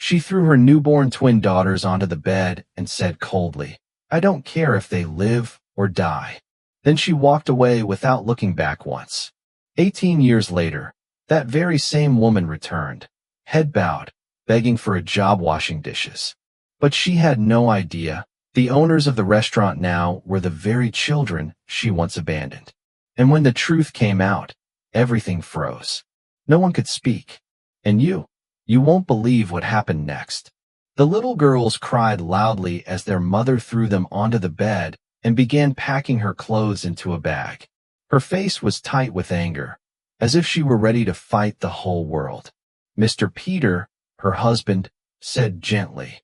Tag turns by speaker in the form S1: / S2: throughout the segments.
S1: She threw her newborn twin daughters onto the bed and said coldly, "I don't care if they live or die." Then she walked away without looking back once. 18 years later, that very same woman returned, head bowed, begging for a job washing dishes. But she had no idea the owners of the restaurant now were the very children she once abandoned. And when the truth came out, everything froze. No one could speak. And you won't believe what happened next. The little girls cried loudly as their mother threw them onto the bed and began packing her clothes into a bag. Her face was tight with anger, as if she were ready to fight the whole world. Mr. Peter, her husband, said gently,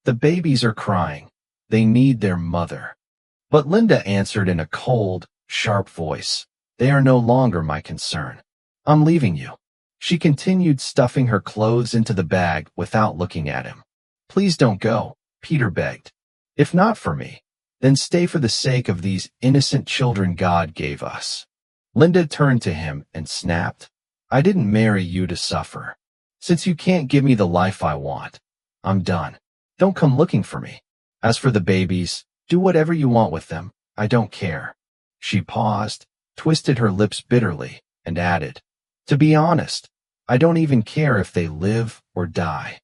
S1: "The babies are crying. They need their mother." But Linda answered in a cold, sharp voice, "They are no longer my concern. I'm leaving you." She continued stuffing her clothes into the bag without looking at him. "Please don't go," Peter begged. "If not for me, then stay for the sake of these innocent children God gave us." Linda turned to him and snapped, "I didn't marry you to suffer. Since you can't give me the life I want, I'm done. Don't come looking for me. As for the babies, do whatever you want with them. I don't care." She paused, twisted her lips bitterly, and added, "To be honest, I don't even care if they live or die."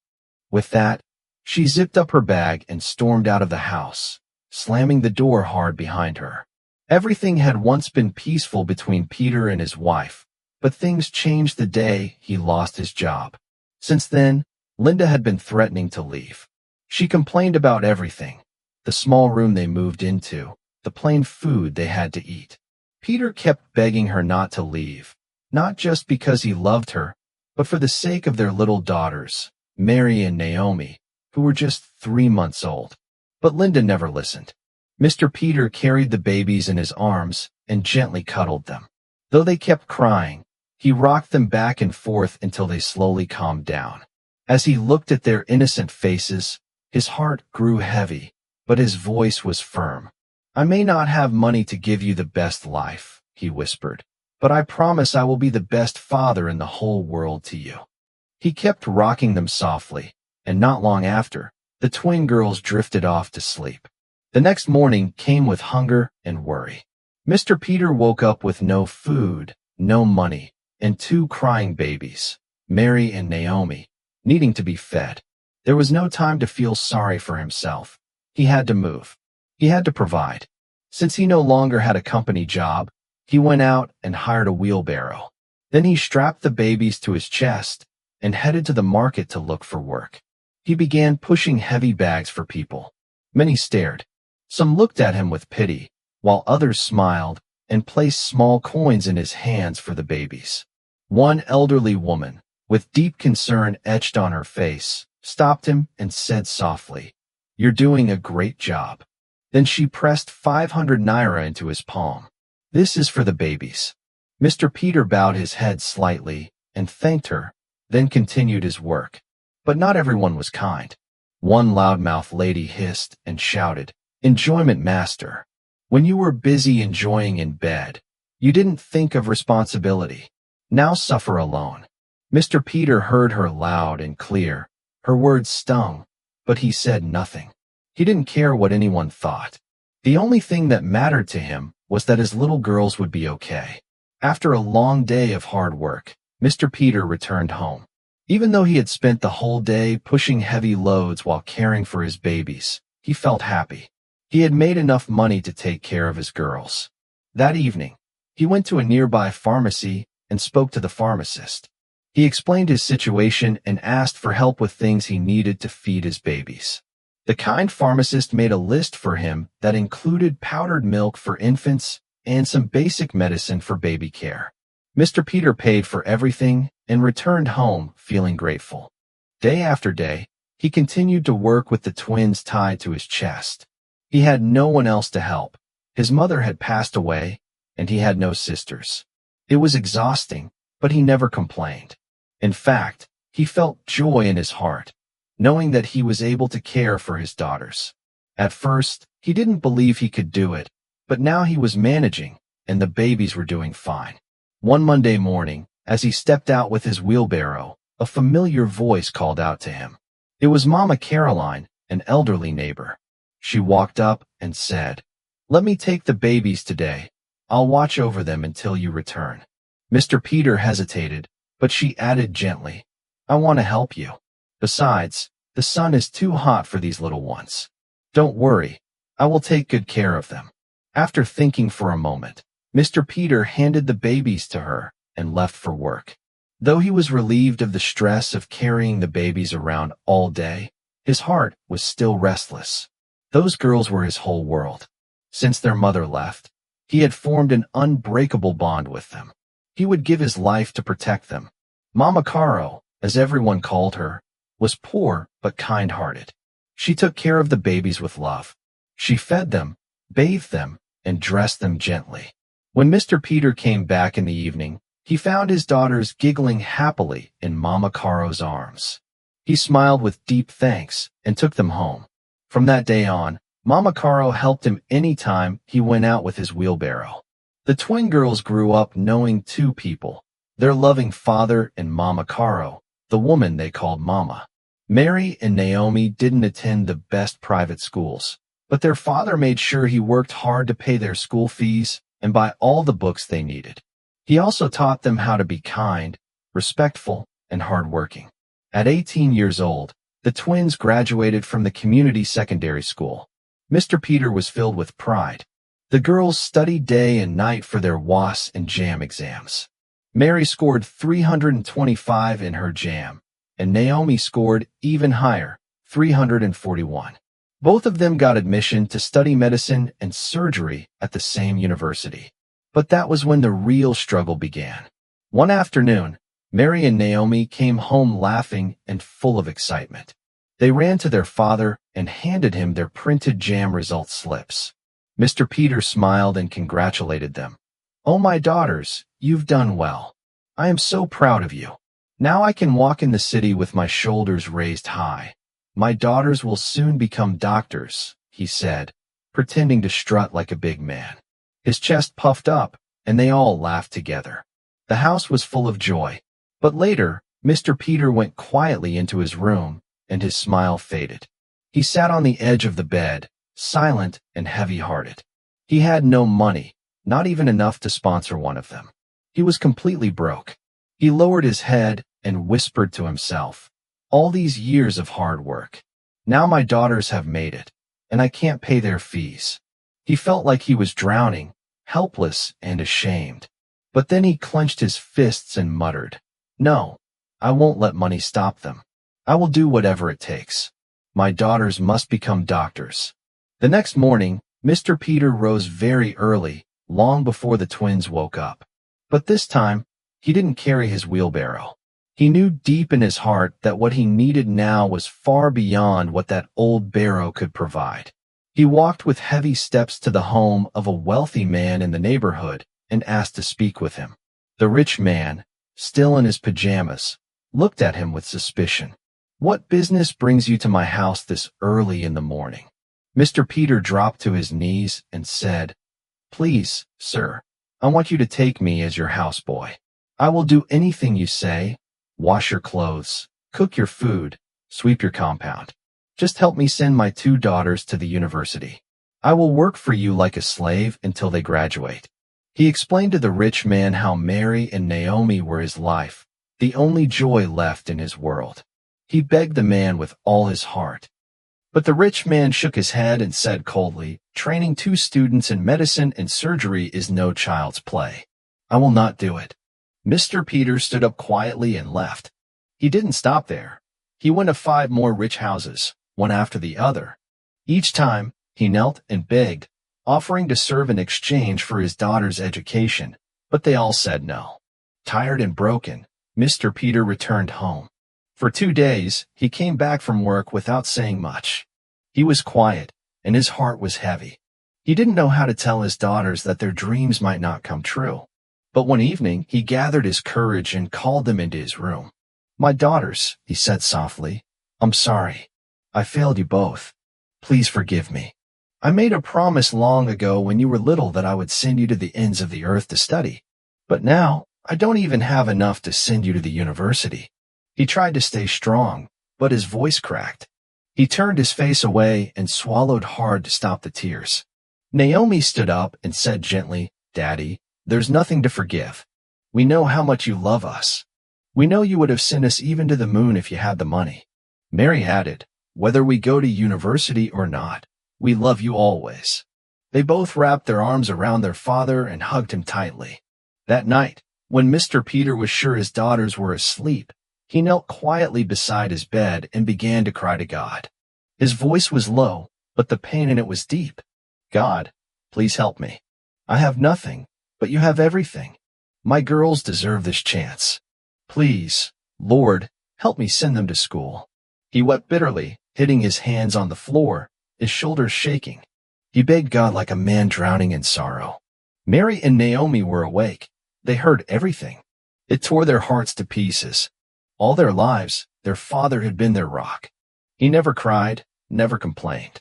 S1: With that, she zipped up her bag and stormed out of the house, slamming the door hard behind her. Everything had once been peaceful between Peter and his wife, but things changed the day he lost his job. Since then, Linda had been threatening to leave. She complained about everything: the small room they moved into, the plain food they had to eat. Peter kept begging her not to leave, not just because he loved her, but for the sake of their little daughters, Mary and Naomi, who were just 3 months old. But Linda never listened. Mr. Peter carried the babies in his arms and gently cuddled them. Though they kept crying, he rocked them back and forth until they slowly calmed down. As he looked at their innocent faces, his heart grew heavy, but his voice was firm. "I may not have money to give you the best life," he whispered, "but I promise I will be the best father in the whole world to you." He kept rocking them softly, and not long after, the twin girls drifted off to sleep. The next morning came with hunger and worry. Mr. Peter woke up with no food, no money, and 2 crying babies, Mary and Naomi, needing to be fed. There was no time to feel sorry for himself. He had to move. He had to provide. Since he no longer had a company job, he went out and hired a wheelbarrow. Then he strapped the babies to his chest and headed to the market to look for work. He began pushing heavy bags for people. Many stared. Some looked at him with pity, while others smiled and placed small coins in his hands for the babies. One elderly woman, with deep concern etched on her face, stopped him and said softly, "You're doing a great job." Then she pressed 500 naira into his palm. "This is for the babies." Mr. Peter bowed his head slightly and thanked her, then continued his work. But not everyone was kind. One loudmouth lady hissed and shouted, "Enjoyment master. When you were busy enjoying in bed, you didn't think of responsibility. Now suffer alone." Mr. Peter heard her loud and clear. Her words stung, but he said nothing. He didn't care what anyone thought. The only thing that mattered to him was that his little girls would be okay. After a long day of hard work, Mr. Peter returned home. Even though he had spent the whole day pushing heavy loads while caring for his babies, he felt happy. He had made enough money to take care of his girls. That evening, he went to a nearby pharmacy and spoke to the pharmacist. He explained his situation and asked for help with things he needed to feed his babies. The kind pharmacist made a list for him that included powdered milk for infants and some basic medicine for baby care. Mr. Peter paid for everything and returned home feeling grateful. Day after day, he continued to work with the twins tied to his chest. He had no one else to help. His mother had passed away, and he had no sisters. It was exhausting, but he never complained. In fact, he felt joy in his heart, knowing that he was able to care for his daughters. At first, he didn't believe he could do it, but now he was managing, and the babies were doing fine. One Monday morning, as he stepped out with his wheelbarrow, a familiar voice called out to him. It was Mama Caroline, an elderly neighbor. She walked up and said, "Let me take the babies today. I'll watch over them until you return." Mr. Peter hesitated, but she added gently, "I want to help you. Besides, the sun is too hot for these little ones. Don't worry, I will take good care of them." After thinking for a moment, Mr. Peter handed the babies to her and left for work. Though he was relieved of the stress of carrying the babies around all day, his heart was still restless. Those girls were his whole world. Since their mother left, he had formed an unbreakable bond with them. He would give his life to protect them. Mama Caro, as everyone called her, was poor but kind-hearted. She took care of the babies with love. She fed them, bathed them, and dressed them gently. When Mr. Peter came back in the evening, he found his daughters giggling happily in Mama Caro's arms. He smiled with deep thanks and took them home. From that day on, Mama Caro helped him any time he went out with his wheelbarrow. The twin girls grew up knowing two people, their loving father and Mama Caro, the woman they called Mama. Mary and Naomi didn't attend the best private schools, but their father made sure he worked hard to pay their school fees and buy all the books they needed. He also taught them how to be kind, respectful, and hardworking. At 18 years old, the twins graduated from the community secondary school. Mr. Peter was filled with pride. The girls studied day and night for their WAS and JAM exams. Mary scored 325 in her JAM, and Naomi scored even higher, 341. Both of them got admission to study medicine and surgery at the same university. But that was when the real struggle began. One afternoon, Mary and Naomi came home laughing and full of excitement. They ran to their father and handed him their printed JAM result slips. Mr. Peter smiled and congratulated them. "Oh, my daughters, you've done well. I am so proud of you. Now I can walk in the city with my shoulders raised high. My daughters will soon become doctors," he said, pretending to strut like a big man. His chest puffed up, and they all laughed together. The house was full of joy. But later, Mr. Peter went quietly into his room, and his smile faded. He sat on the edge of the bed, silent and heavy-hearted. He had no money, not even enough to sponsor one of them. He was completely broke. He lowered his head and whispered to himself, "All these years of hard work. Now my daughters have made it, and I can't pay their fees." He felt like he was drowning, helpless and ashamed. But then he clenched his fists and muttered, "No, I won't let money stop them. I will do whatever it takes. My daughters must become doctors." The next morning, Mr. Peter rose very early, long before the twins woke up. But this time, he didn't carry his wheelbarrow. He knew deep in his heart that what he needed now was far beyond what that old barrow could provide. He walked with heavy steps to the home of a wealthy man in the neighborhood and asked to speak with him. The rich man, still in his pajamas, looked at him with suspicion. "What business brings you to my house this early in the morning?" Mr. Peter dropped to his knees and said, "Please, sir, I want you to take me as your houseboy. I will do anything you say, wash your clothes, cook your food, sweep your compound. Just help me send my two daughters to the university. I will work for you like a slave until they graduate." He explained to the rich man how Mary and Naomi were his life, the only joy left in his world. He begged the man with all his heart. But the rich man shook his head and said coldly, "Training two students in medicine and surgery is no child's play. I will not do it." Mr. Peter stood up quietly and left. He didn't stop there. He went to 5 more rich houses, one after the other. Each time, he knelt and begged, offering to serve in exchange for his daughter's education, but they all said no. Tired and broken, Mr. Peter returned home. For 2 days, he came back from work without saying much. He was quiet, and his heart was heavy. He didn't know how to tell his daughters that their dreams might not come true. But one evening, he gathered his courage and called them into his room. "My daughters," he said softly, "I'm sorry. I failed you both. Please forgive me. I made a promise long ago when you were little that I would send you to the ends of the earth to study. But now, I don't even have enough to send you to the university." He tried to stay strong, but his voice cracked. He turned his face away and swallowed hard to stop the tears. Naomi stood up and said gently, "Daddy, there's nothing to forgive. We know how much you love us. We know you would have sent us even to the moon if you had the money." Mary added, "Whether we go to university or not, we love you always." They both wrapped their arms around their father and hugged him tightly. That night, when Mr. Peter was sure his daughters were asleep, he knelt quietly beside his bed and began to cry to God. His voice was low, but the pain in it was deep. "God, please help me. I have nothing, but you have everything. My girls deserve this chance. Please, Lord, help me send them to school." He wept bitterly, hitting his hands on the floor, his shoulders shaking. He begged God like a man drowning in sorrow. Mary and Naomi were awake. They heard everything. It tore their hearts to pieces. All their lives, their father had been their rock. He never cried, never complained,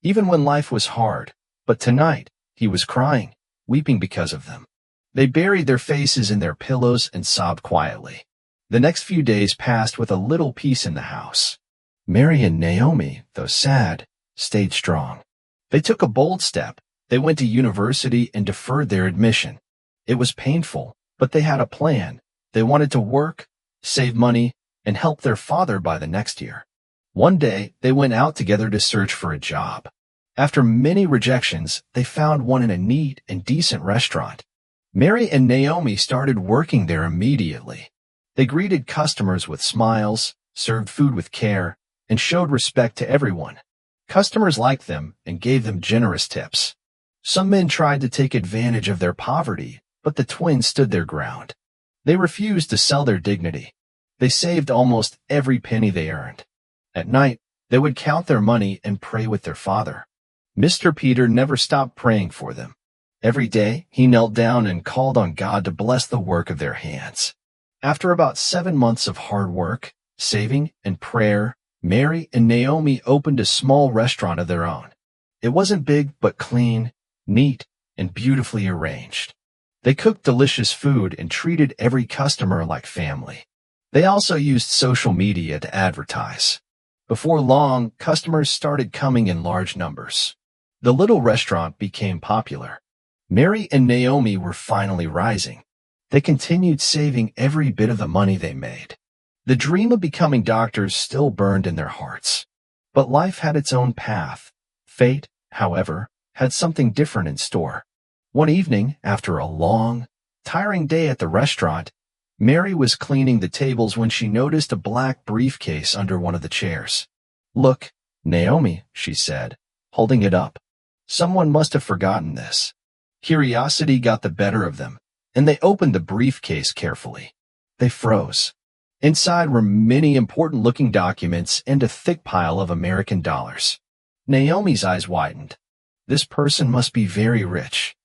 S1: even when life was hard. But tonight, he was crying, weeping because of them. They buried their faces in their pillows and sobbed quietly. The next few days passed with a little peace in the house. Mary and Naomi, though sad, stayed strong. They took a bold step. They went to university and deferred their admission. It was painful, but they had a plan. They wanted to work, save money, and help their father by the next year. One day, they went out together to search for a job. After many rejections, they found one in a neat and decent restaurant. Mary and Naomi started working there immediately. They greeted customers with smiles, served food with care, and showed respect to everyone. Customers liked them and gave them generous tips. Some men tried to take advantage of their poverty, but the twins stood their ground. They refused to sell their dignity. They saved almost every penny they earned. At night, they would count their money and pray with their father. Mr. Peter never stopped praying for them. Every day, he knelt down and called on God to bless the work of their hands. After about 7 months of hard work, saving, and prayer, Mary and Naomi opened a small restaurant of their own. It wasn't big, but clean, neat, and beautifully arranged. They cooked delicious food and treated every customer like family. They also used social media to advertise. Before long, customers started coming in large numbers. The little restaurant became popular. Mary and Naomi were finally rising. They continued saving every bit of the money they made. The dream of becoming doctors still burned in their hearts. But life had its own path. Fate, however, had something different in store. One evening, after a long, tiring day at the restaurant, Mary was cleaning the tables when she noticed a black briefcase under one of the chairs. "Look, Naomi," she said, holding it up. "Someone must have forgotten this." Curiosity got the better of them, and they opened the briefcase carefully. They froze. Inside were many important-looking documents and a thick pile of American dollars. Naomi's eyes widened. This person must be very rich.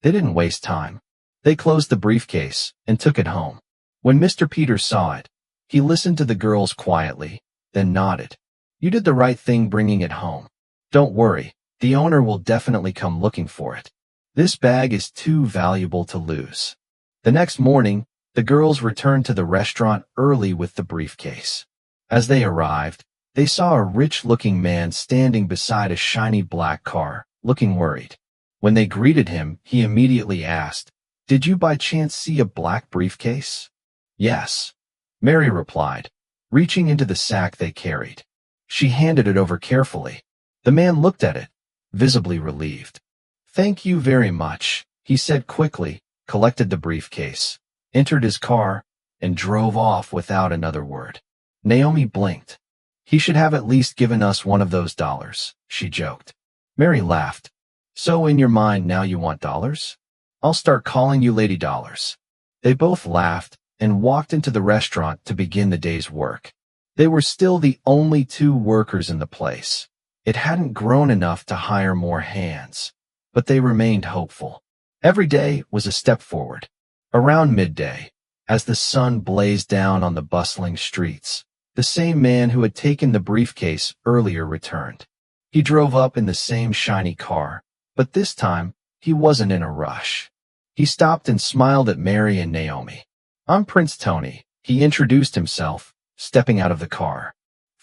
S1: They didn't waste time. They closed the briefcase and took it home. When Mr. Peter saw it, he listened to the girls quietly, then nodded. "You did the right thing bringing it home. Don't worry, the owner will definitely come looking for it. This bag is too valuable to lose." The next morning, the girls returned to the restaurant early with the briefcase. As they arrived, they saw a rich-looking man standing beside a shiny black car, looking worried. When they greeted him, he immediately asked, "Did you by chance see a black briefcase?" "Yes," Mary replied, reaching into the sack they carried. She handed it over carefully. The man looked at it, visibly relieved. "Thank you very much," he said quickly, collected the briefcase, entered his car, and drove off without another word. Naomi blinked. "He should have at least given us one of those dollars," she joked. Mary laughed. "So in your mind now you want dollars? I'll start calling you Lady Dollars." They both laughed and walked into the restaurant to begin the day's work. They were still the only 2 workers in the place. It hadn't grown enough to hire more hands, but they remained hopeful. Every day was a step forward. Around midday, as the sun blazed down on the bustling streets, the same man who had taken the briefcase earlier returned. He drove up in the same shiny car, but this time he wasn't in a rush. He stopped and smiled at Mary and Naomi. "I'm Prince Tony," he introduced himself, stepping out of the car.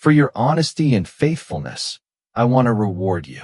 S1: For your honesty and faithfulness, I want to reward you."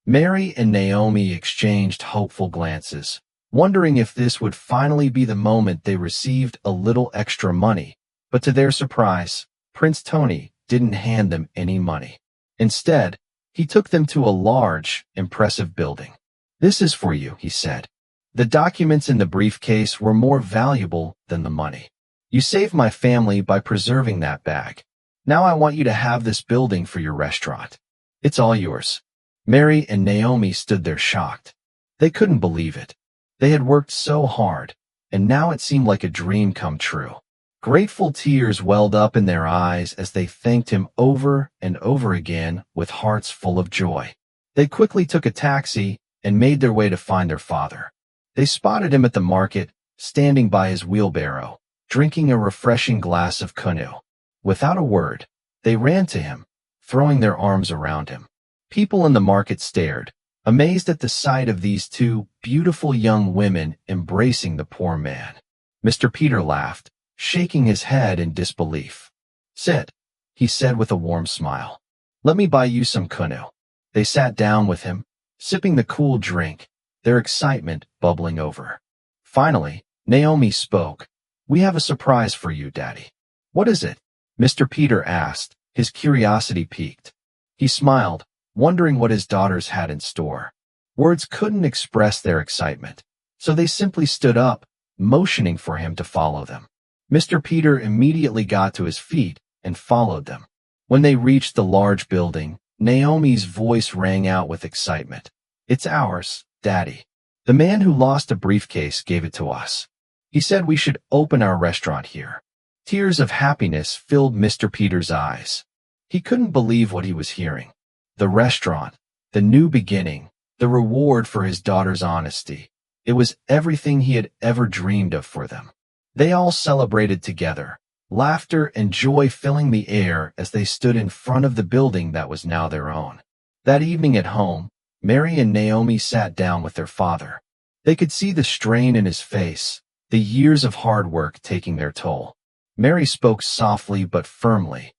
S1: Mary and Naomi exchanged hopeful glances, wondering if this would finally be the moment they received a little extra money. But to their surprise, Prince Tony didn't hand them any money. Instead, he took them to a large, impressive building. "This is for you," he said. "The documents in the briefcase were more valuable than the money. You saved my family by preserving that bag. Now I want you to have this building for your restaurant. It's all yours." Mary and Naomi stood there shocked. They couldn't believe it. They had worked so hard, and now it seemed like a dream come true. Grateful tears welled up in their eyes as they thanked him over and over again with hearts full of joy. They quickly took a taxi and made their way to find their father. They spotted him at the market, standing by his wheelbarrow, drinking a refreshing glass of canoe. Without a word, they ran to him, throwing their arms around him. People in the market stared, amazed at the sight of these two beautiful young women embracing the poor man. Mr. Peter laughed, shaking his head in disbelief. "Sit," he said with a warm smile. "Let me buy you some canoe." They sat down with him, sipping the cool drink, their excitement bubbling over. Finally, Naomi spoke. "We have a surprise for you, Daddy." "What is it?" Mr. Peter asked, his curiosity piqued. He smiled, wondering what his daughters had in store. Words couldn't express their excitement, so they simply stood up, motioning for him to follow them. Mr. Peter immediately got to his feet and followed them. When they reached the large building, Naomi's voice rang out with excitement. "It's ours, Daddy. The man who lost a briefcase gave it to us. He said we should open our restaurant here." Tears of happiness filled Mr. Peter's eyes. He couldn't believe what he was hearing. The restaurant, the new beginning, the reward for his daughter's honesty. It was everything he had ever dreamed of for them. They all celebrated together, laughter and joy filling the air as they stood in front of the building that was now their own. That evening at home, Mary and Naomi sat down with their father. They could see the strain in his face, the years of hard work taking their toll. Mary spoke softly but firmly.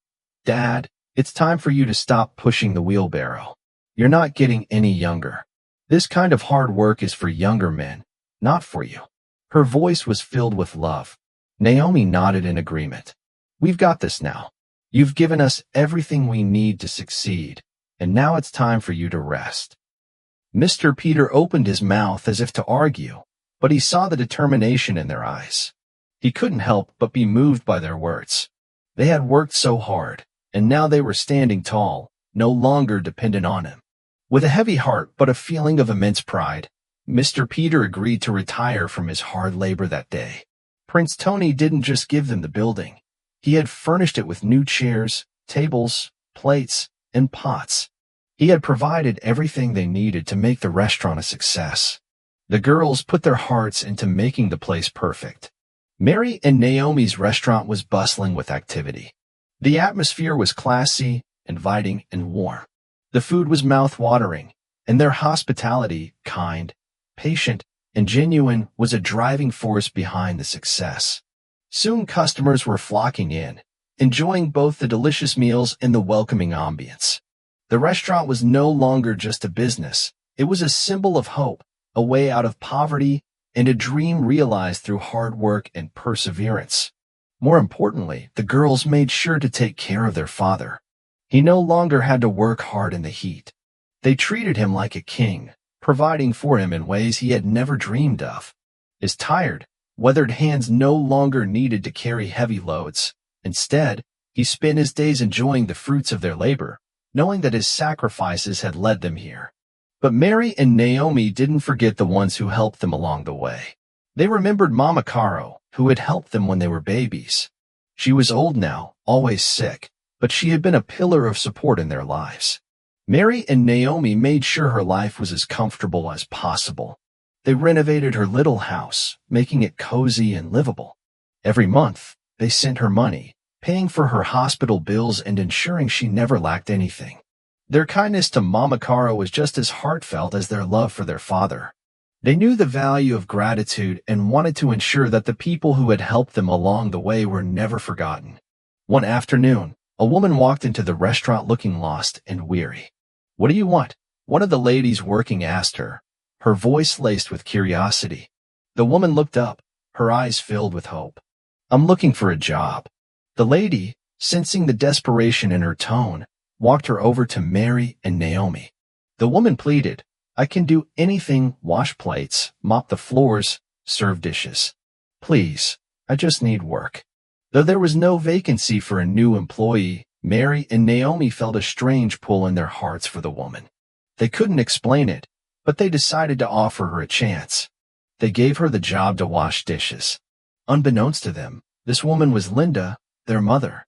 S1: "Dad, it's time for you to stop pushing the wheelbarrow. You're not getting any younger. This kind of hard work is for younger men, not for you." Her voice was filled with love. Naomi nodded in agreement. "We've got this now. You've given us everything we need to succeed, and now it's time for you to rest." Mr. Peter opened his mouth as if to argue, but he saw the determination in their eyes. He couldn't help but be moved by their words. They had worked so hard, and now they were standing tall, no longer dependent on him. With a heavy heart but a feeling of immense pride, Mr. Peter agreed to retire from his hard labor that day. Prince Tony didn't just give them the building. He had furnished it with new chairs, tables, plates, and pots. He had provided everything they needed to make the restaurant a success. The girls put their hearts into making the place perfect. Mary and Naomi's restaurant was bustling with activity. The atmosphere was classy, inviting, and warm. The food was mouth-watering, and their hospitality, kind, patient, and genuine, was a driving force behind the success. Soon customers were flocking in, enjoying both the delicious meals and the welcoming ambience. The restaurant was no longer just a business. It was a symbol of hope, a way out of poverty, and a dream realized through hard work and perseverance. More importantly, the girls made sure to take care of their father. He no longer had to work hard in the heat. They treated him like a king, providing for him in ways he had never dreamed of. His tired, weathered hands no longer needed to carry heavy loads. Instead, he spent his days enjoying the fruits of their labor, knowing that his sacrifices had led them here. But Mary and Naomi didn't forget the ones who helped them along the way. They remembered Mama Caro, who had helped them when they were babies. She was old now, always sick, but she had been a pillar of support in their lives. Mary and Naomi made sure her life was as comfortable as possible. They renovated her little house, making it cozy and livable. Every month, they sent her money, paying for her hospital bills and ensuring she never lacked anything. Their kindness to Mama Caro was just as heartfelt as their love for their father. They knew the value of gratitude and wanted to ensure that the people who had helped them along the way were never forgotten. One afternoon, A woman walked into the restaurant looking lost and weary. "What do you want?" one of the ladies working asked her, her voice laced with curiosity. The woman looked up, her eyes filled with hope. "I'm looking for a job." The lady, sensing the desperation in her tone, walked her over to Mary and Naomi. The woman pleaded, "I can do anything: wash plates, mop the floors, serve dishes. Please, I just need work." Though there was no vacancy for a new employee, Mary and Naomi felt a strange pull in their hearts for the woman. They couldn't explain it, but they decided to offer her a chance. They gave her the job to wash dishes. Unbeknownst to them, this woman was Linda, their mother.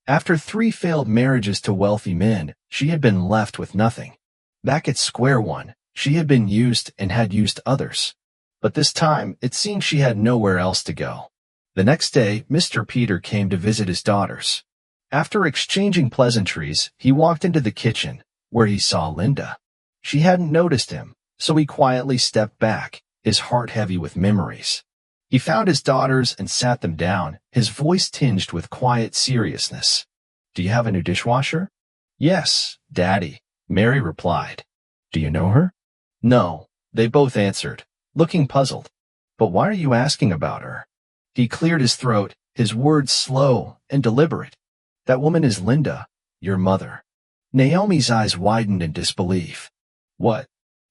S1: After 3 failed marriages to wealthy men, she had been left with nothing. Back at square one, she had been used and had used others. But this time, it seemed she had nowhere else to go. The next day, Mr. Peter came to visit his daughters. After exchanging pleasantries, he walked into the kitchen, where he saw Linda. She hadn't noticed him, so he quietly stepped back, his heart heavy with memories. He found his daughters and sat them down, his voice tinged with quiet seriousness. "Do you have a new dishwasher?" "Yes, Daddy," Mary replied. "Do you know her?" "No," they both answered, looking puzzled. "But why are you asking about her?" He cleared his throat, his words slow and deliberate. "That woman is Linda, your mother." Naomi's eyes widened in disbelief. "What?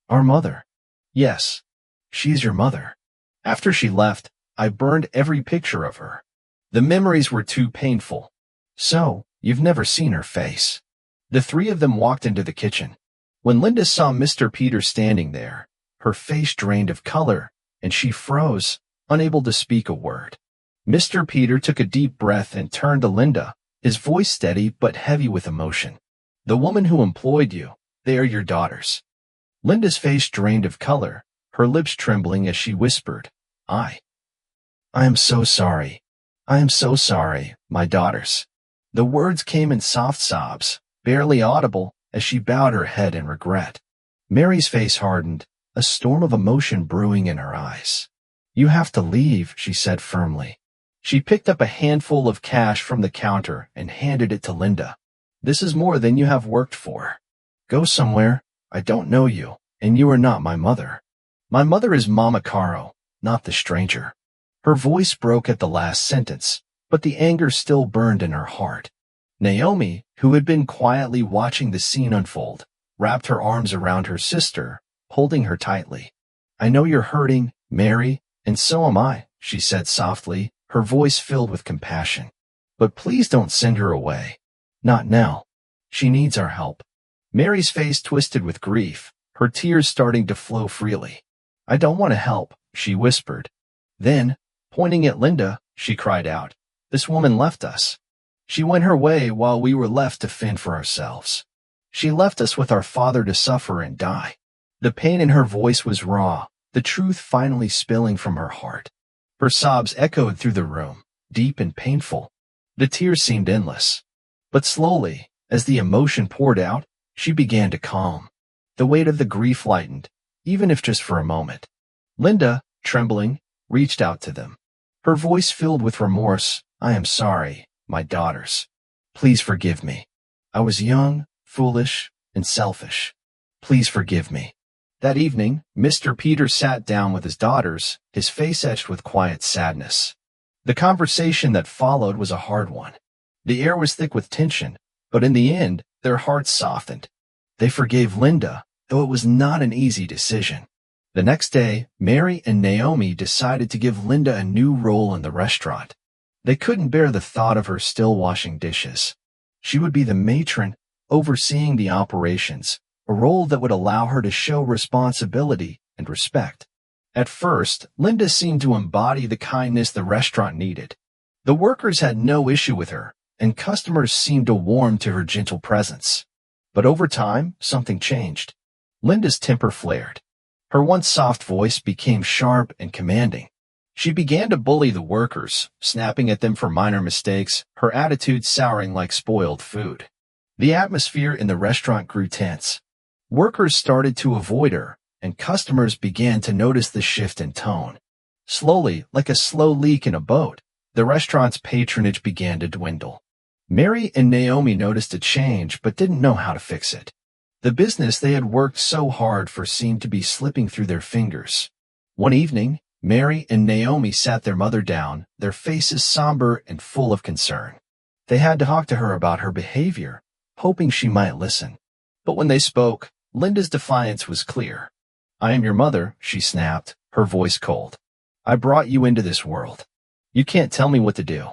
S1: Our mother?" "Yes, she's your mother. After she left, I burned every picture of her. The memories were too painful." "So, you've never seen her face?" The 3 of them walked into the kitchen. When Linda saw Mr. Peter standing there, her face drained of color, and she froze, unable to speak a word. Mr. Peter took a deep breath and turned to Linda, his voice steady but heavy with emotion. "The woman who employed you, they are your daughters." Linda's face drained of color, her lips trembling as she whispered, I am so sorry. I am so sorry, my daughters." The words came in soft sobs, barely audible, as she bowed her head in regret. Mary's face hardened, a storm of emotion brewing in her eyes. "You have to leave," she said firmly. She picked up a handful of cash from the counter and handed it to Linda. "This is more than you have worked for. Go somewhere. I don't know you, and you are not my mother. My mother is Mama Caro, not the stranger." Her voice broke at the last sentence, but the anger still burned in her heart. Naomi, who had been quietly watching the scene unfold, wrapped her arms around her sister, holding her tightly. "I know you're hurting, Mary, and so am I," she said softly, her voice filled with compassion. "But please don't send her away. Not now. She needs our help." Mary's face twisted with grief, her tears starting to flow freely. "I don't want to help," she whispered. Then, pointing at Linda, she cried out, "This woman left us. She went her way while we were left to fend for ourselves. She left us with our father to suffer and die." The pain in her voice was raw, the truth finally spilling from her heart. Her sobs echoed through the room, deep and painful. The tears seemed endless. But slowly, as the emotion poured out, she began to calm. The weight of the grief lightened, even if just for a moment. Linda, trembling, reached out to them. Her voice filled with remorse. "I am sorry, my daughters. Please forgive me. I was young, foolish, and selfish. Please forgive me." That evening, Mr. Peter sat down with his daughters, his face etched with quiet sadness. The conversation that followed was a hard one. The air was thick with tension, but in the end, their hearts softened. They forgave Linda, though it was not an easy decision. The next day, Mary and Naomi decided to give Linda a new role in the restaurant. They couldn't bear the thought of her still washing dishes. She would be the matron, overseeing the operations, a role that would allow her to show responsibility and respect. At first, Linda seemed to embody the kindness the restaurant needed. The workers had no issue with her, and customers seemed to warm to her gentle presence. But over time, something changed. Linda's temper flared. Her once soft voice became sharp and commanding. She began to bully the workers, snapping at them for minor mistakes, her attitude souring like spoiled food. The atmosphere in the restaurant grew tense. Workers started to avoid her, and customers began to notice the shift in tone. Slowly, like a slow leak in a boat, the restaurant's patronage began to dwindle. Mary and Naomi noticed a change but didn't know how to fix it. The business they had worked so hard for seemed to be slipping through their fingers. One evening, Mary and Naomi sat their mother down, their faces somber and full of concern. They had to talk to her about her behavior, hoping she might listen. But when they spoke, Linda's defiance was clear. "I am your mother," she snapped, her voice cold. "I brought you into this world. You can't tell me what to do."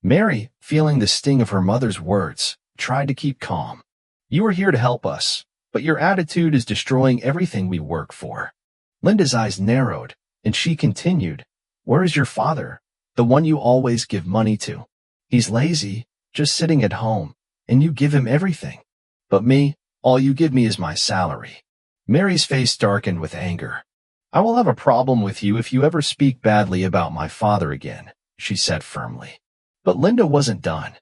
S1: Mary, feeling the sting of her mother's words, tried to keep calm. "You are here to help us, but your attitude is destroying everything we work for." Linda's eyes narrowed, and she continued, "Where is your father, the one you always give money to? He's lazy, just sitting at home, and you give him everything. But me, all you give me is my salary." Mary's face darkened with anger. "I will have a problem with you if you ever speak badly about my father again," she said firmly. But Linda wasn't done.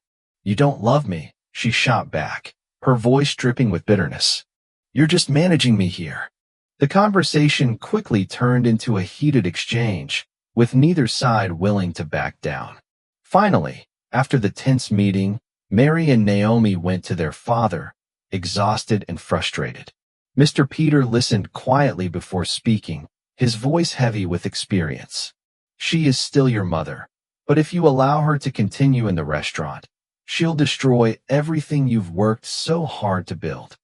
S1: "You don't love me," she shot back, her voice dripping with bitterness. "You're just managing me here." The conversation quickly turned into a heated exchange, with neither side willing to back down. Finally, after the tense meeting, Mary and Naomi went to their father, exhausted and frustrated. Mr. Peter listened quietly before speaking, his voice heavy with experience. "She is still your mother, but if you allow her to continue in the restaurant, she'll destroy everything you've worked so hard to build."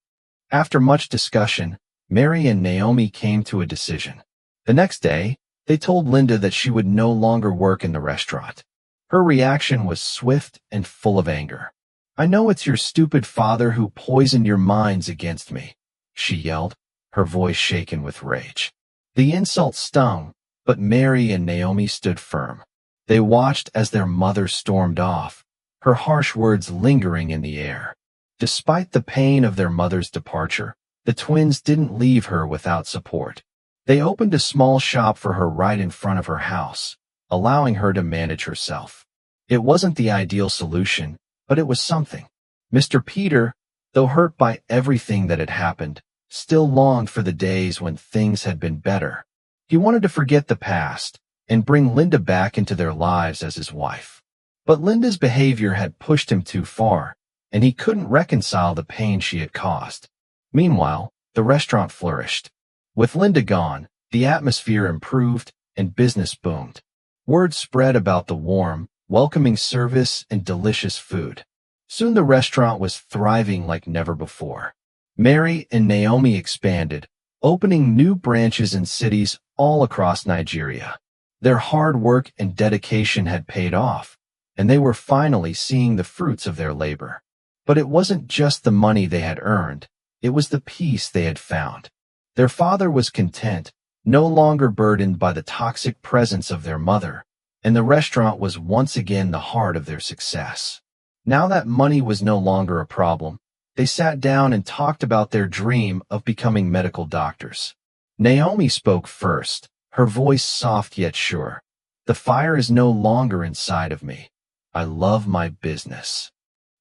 S1: After much discussion, Mary and Naomi came to a decision. The next day, they told Linda that she would no longer work in the restaurant. Her reaction was swift and full of anger. "I know it's your stupid father who poisoned your minds against me," she yelled, her voice shaken with rage. The insult stung, but Mary and Naomi stood firm. They watched as their mother stormed off, her harsh words lingering in the air. Despite the pain of their mother's departure, the twins didn't leave her without support. They opened a small shop for her right in front of her house, allowing her to manage herself. It wasn't the ideal solution, but it was something. Mr. Peter, though hurt by everything that had happened, still longed for the days when things had been better. He wanted to forget the past and bring Linda back into their lives as his wife. But Linda's behavior had pushed him too far, and he couldn't reconcile the pain she had caused. Meanwhile, the restaurant flourished. With Linda gone, the atmosphere improved and business boomed. Word spread about the warm, welcoming service and delicious food. Soon the restaurant was thriving like never before. Mary and Naomi expanded, opening new branches in cities all across Nigeria. Their hard work and dedication had paid off, and they were finally seeing the fruits of their labor. But it wasn't just the money they had earned, it was the peace they had found. Their father was content, no longer burdened by the toxic presence of their mother, and the restaurant was once again the heart of their success. Now that money was no longer a problem, they sat down and talked about their dream of becoming medical doctors. Naomi spoke first, her voice soft yet sure. "The fire is no longer inside of me. I love my business."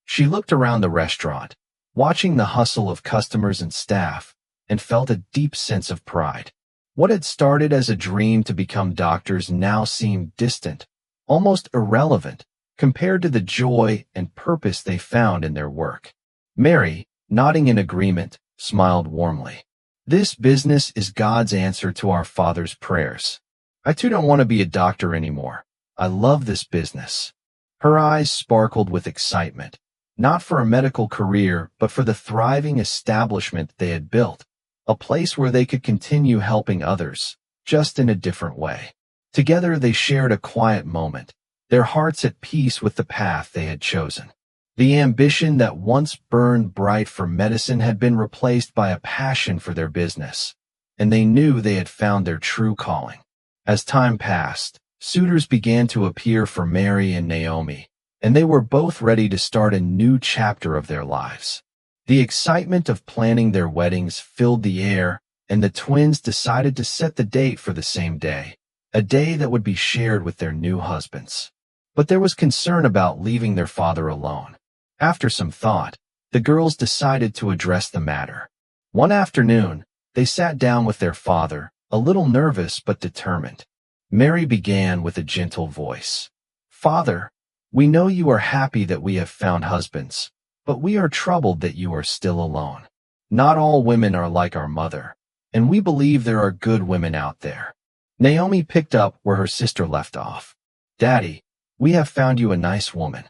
S1: She looked around the restaurant, watching the hustle of customers and staff, and felt a deep sense of pride. What had started as a dream to become doctors now seemed distant, almost irrelevant, compared to the joy and purpose they found in their work. Mary, nodding in agreement, smiled warmly. "This business is God's answer to our Father's prayers. I too don't want to be a doctor anymore. I love this business." Her eyes sparkled with excitement, not for a medical career, but for the thriving establishment they had built, a place where they could continue helping others, just in a different way. Together they shared a quiet moment, their hearts at peace with the path they had chosen. The ambition that once burned bright for medicine had been replaced by a passion for their business, and they knew they had found their true calling. As time passed, suitors began to appear for Mary and Naomi, and they were both ready to start a new chapter of their lives. The excitement of planning their weddings filled the air, and the twins decided to set the date for the same day, a day that would be shared with their new husbands. But there was concern about leaving their father alone. After some thought, the girls decided to address the matter. One afternoon, they sat down with their father, a little nervous but determined. Mary began with a gentle voice. "Father, We know you are happy that we have found husbands, but we are troubled that you are still alone. Not all women are like our mother, and we believe there are good women out there. Naomi picked up where her sister left off. Daddy, we have found you a nice woman.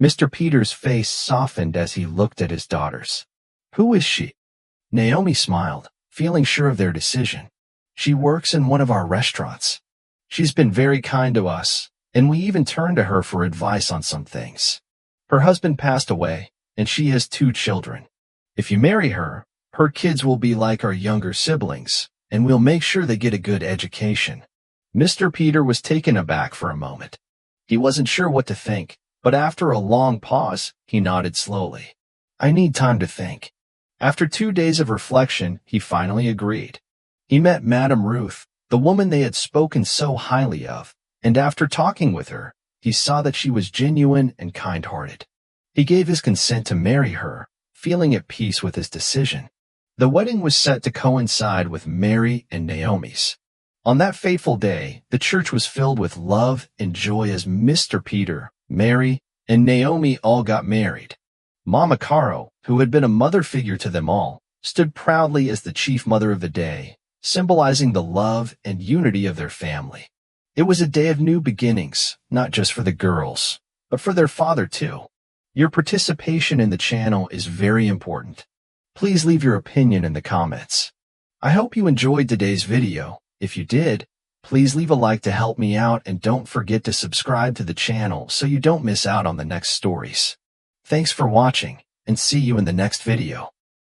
S1: Mr. Peter's face softened as he looked at his daughters. Who is she? Naomi smiled, feeling sure of their decision. She works in one of our restaurants. She's been very kind to us, and we even turned to her for advice on some things. Her husband passed away, and she has 2 children. If you marry her, her kids will be like our younger siblings, and we'll make sure they get a good education. Mr. Peter was taken aback for a moment. He wasn't sure what to think, but after a long pause, he nodded slowly. I need time to think. After 2 days of reflection, he finally agreed. He met Madame Ruth, the woman they had spoken so highly of, and after talking with her, he saw that she was genuine and kind-hearted. He gave his consent to marry her, feeling at peace with his decision. The wedding was set to coincide with Mary and Naomi's. On that fateful day, the church was filled with love and joy as Mr. Peter, Mary, and Naomi all got married. Mama Caro, who had been a mother figure to them all, stood proudly as the chief mother of the day, symbolizing the love and unity of their family. It was a day of new beginnings, not just for the girls, but for their father too. Your participation in the channel is very important. Please leave your opinion in the comments. I hope you enjoyed today's video. If you did, please leave a like to help me out and don't forget to subscribe to the channel so you don't miss out on the next stories. Thanks for watching, and see you in the next video.